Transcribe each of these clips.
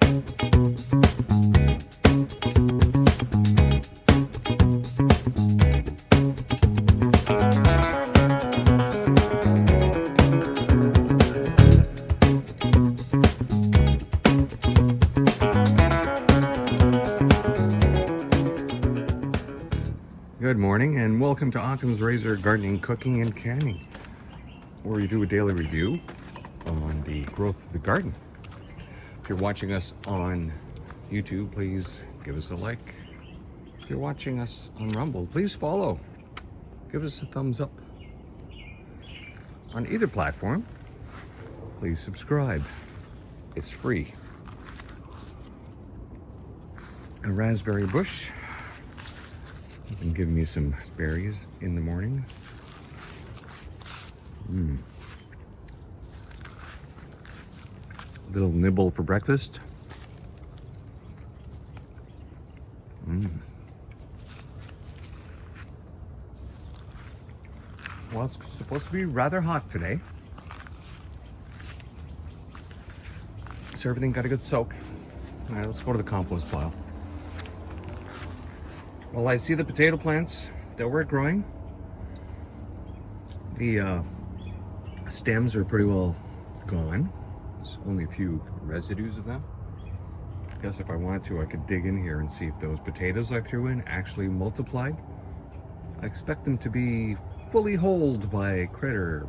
Good morning and welcome to Occam's Razor Gardening, Cooking and Canning, where we do a daily review on the growth of the garden. If you're watching us on YouTube, please give us a like. If you're watching us on Rumble, please follow. Give us a thumbs up. On either platform, please subscribe. It's free. A raspberry bush. You've been giving me some berries in the morning. A little nibble for breakfast. Well, it's supposed to be rather hot today, so everything got a good soak. All right, let's go to the compost pile. Well, I see the potato plants that were growing. The stems are pretty well gone. There's only a few residues of them. I guess if I wanted to, I could dig in here and see if those potatoes I threw in actually multiplied. I expect them to be fully holed by a critter.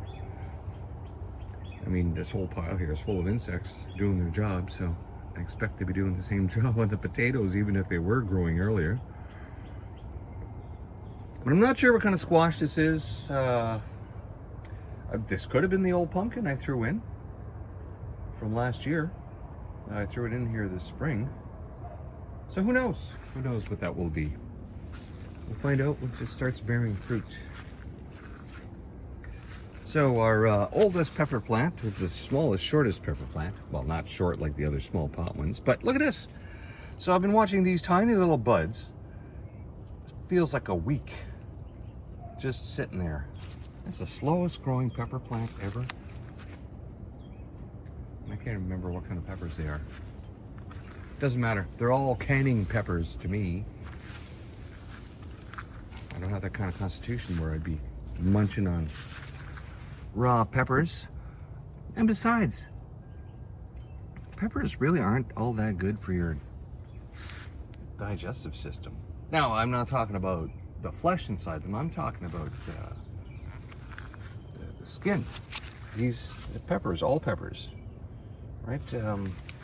I mean, this whole pile here is full of insects doing their job, so I expect to be doing the same job on the potatoes, even if they were growing earlier. But I'm not sure what kind of squash this is. This could have been the old pumpkin I threw in from last year. I threw it in here this spring. So who knows? Who knows what that will be? We'll find out when it just starts bearing fruit. So our oldest pepper plant, which is the smallest, shortest pepper plant. Well, not short like the other small pot ones, but look at this. So I've been watching these tiny little buds. It feels like a week. Just sitting there. It's the slowest growing pepper plant ever. I can't remember what kind of peppers they are. Doesn't matter. They're all canning peppers to me. I don't have that kind of constitution where I'd be munching on raw peppers. And besides, peppers really aren't all that good for your digestive system. Now, I'm not talking about the flesh inside them. I'm talking about the skin. These peppers, all peppers, right?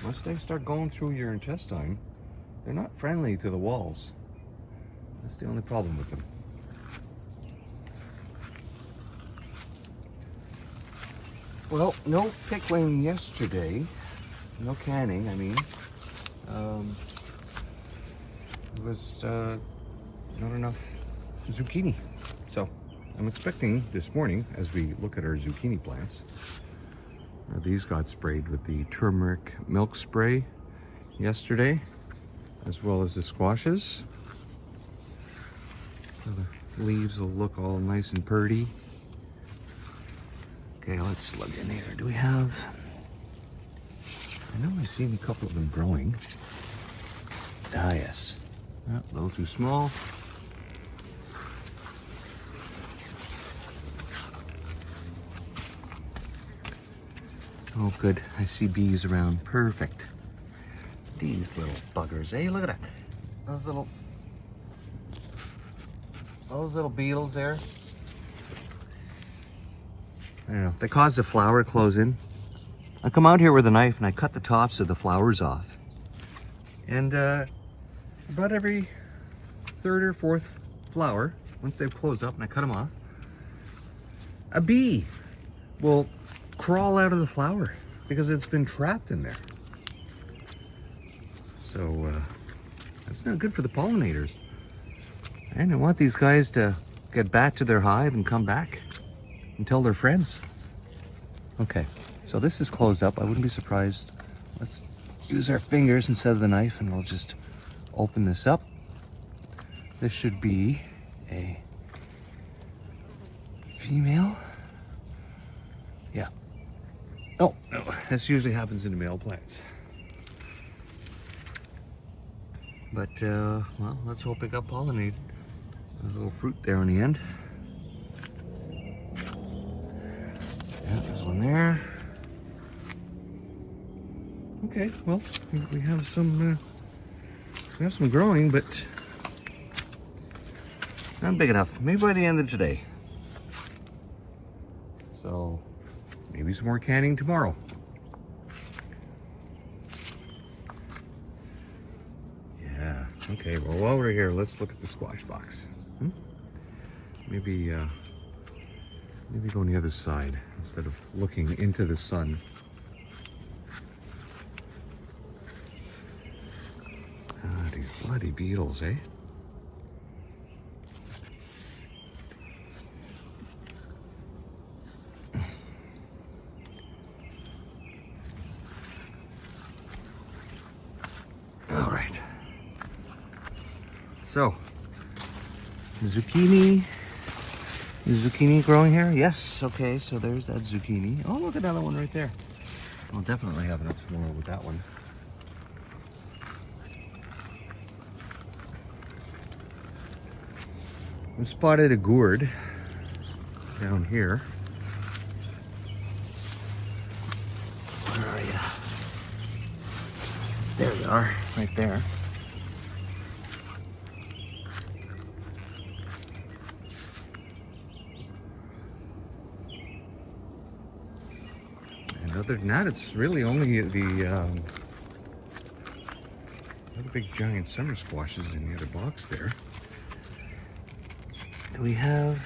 Once they start going through your intestine, they're not friendly to the walls. That's the only problem with them. Well, no pickling yesterday. No canning, I mean. It was not enough zucchini. So I'm expecting this morning, as we look at our zucchini plants, these got sprayed with the turmeric milk spray yesterday, as well as the squashes. So the leaves will look all nice and pretty. Okay, let's slug in here. Do we have... I know I've seen a couple of them growing. Ah, yes. Oh, a little too small. Oh, good. I see bees around. Perfect. These little buggers, eh? Look at that. Those little beetles there. I don't know. They cause the flower to close in. I come out here with a knife and I cut the tops of the flowers off. And about every third or fourth flower, once they've closed up and I cut them off, a bee will crawl out of the flower because it's been trapped in there. So that's not good for the pollinators. And I want these guys to get back to their hive and come back and tell their friends. Okay, so this is closed up. I wouldn't be surprised. Let's use our fingers instead of the knife and we'll just open this up. This should be a female. Yeah. Oh, no, this usually happens in the male plants. But, well, let's hope it got pollinated. There's a little fruit there on the end. Yeah, there's one there. Okay, well, we have some growing, but not big enough. Maybe by the end of today. So, maybe some more canning tomorrow. Yeah, okay, well, while we're here, let's look at the squash box. Maybe go on the other side instead of looking into the sun. Ah, these bloody beetles, eh? All right. So, zucchini. Is zucchini growing here? Yes. Okay, so there's that zucchini. Oh, look at another one right there. I'll definitely have enough tomorrow with that one. We spotted a gourd down here. Where are you? There you are, right there. And other than that, it's really only the big giant summer squashes in the other box there. Do we have...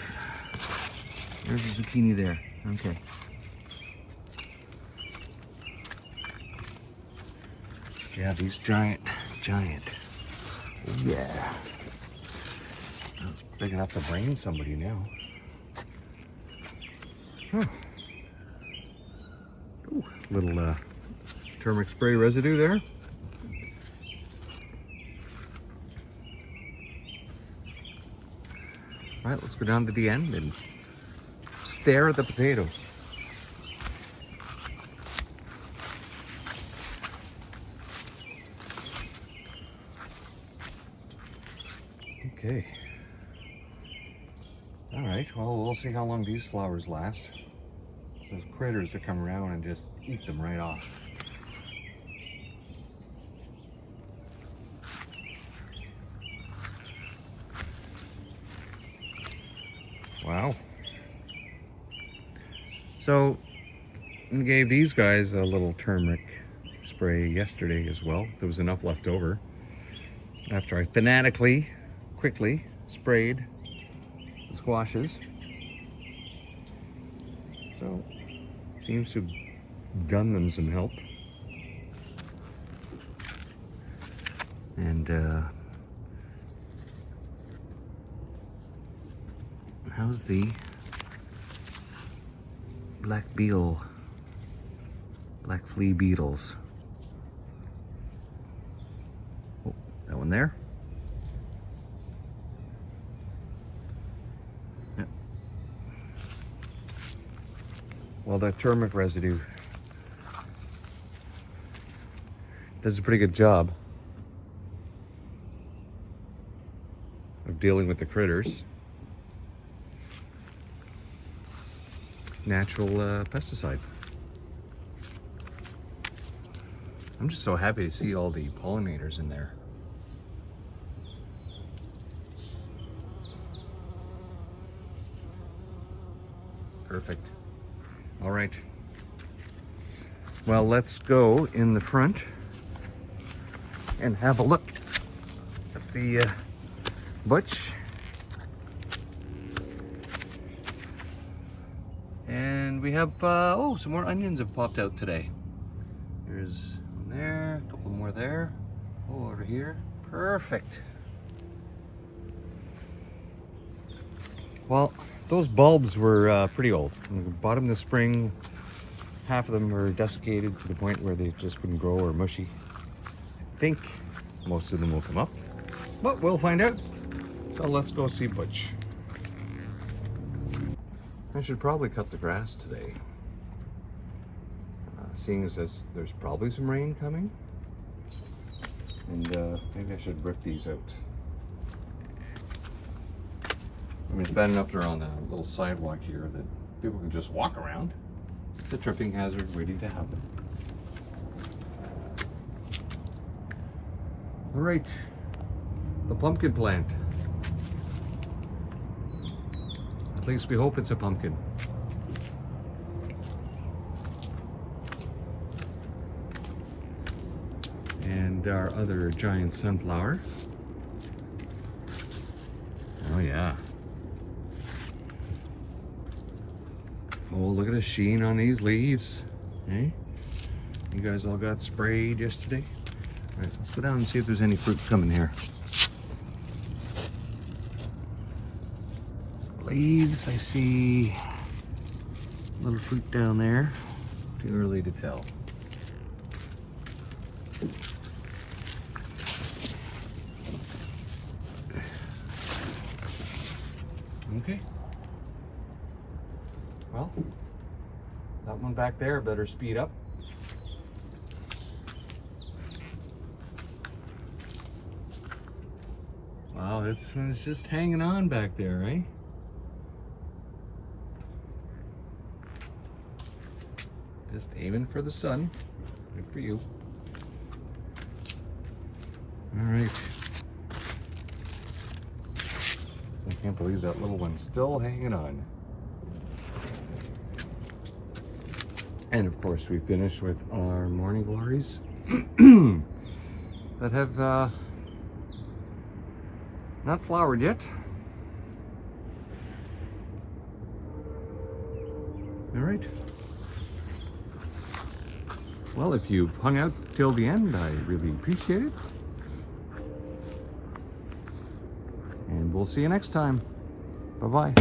There's a zucchini there. Okay. Yeah, these giant. Oh, yeah. That's big enough to brain somebody now. Huh. Ooh, little turmeric spray residue there. All right, let's go down to the end and stare at the potatoes. Okay. All right, well, we'll see how long these flowers last. Those critters that come around and just eat them right off. Wow. So, I gave these guys a little turmeric spray yesterday as well. There was enough left over after I quickly sprayed the squashes. So, seems to have done them some help. And, how's the black flea beetles? Oh, that one there. Yeah. Well, that turmeric residue does a pretty good job of dealing with the critters. Natural pesticide. I'm just so happy to see all the pollinators in there. Perfect. All right. Well, let's go in the front and have a look at the butch. And we have, oh, some more onions have popped out today. There's one there, a couple more there. Oh, over here. Perfect. Well, those bulbs were pretty old. We bought them this spring. Half of them were desiccated to the point where they just wouldn't grow or mushy. I think most of them will come up, but we'll find out. So let's go see Butch. I should probably cut the grass today, seeing as there's probably some rain coming, and maybe I should rip these out. I mean, it's bad enough they're on a little sidewalk here that people can just walk around. It's a tripping hazard waiting to happen. All right, the pumpkin plant. At least we hope it's a pumpkin. And our other giant sunflower. Oh yeah. Oh, look at the sheen on these leaves. Hey, you guys all got sprayed yesterday? All right, let's go down and see if there's any fruit coming here. Leaves, I see a little fruit down there. Too early to tell. Okay. Well, that one back there better speed up. Wow, this one's just hanging on back there, right? Just aiming for the sun. Good for you. All right. I can't believe that little one's still hanging on. And of course, we finished with our morning glories that have not flowered yet. All right. Well, if you've hung out till the end, I really appreciate it. And we'll see you next time. Bye-bye.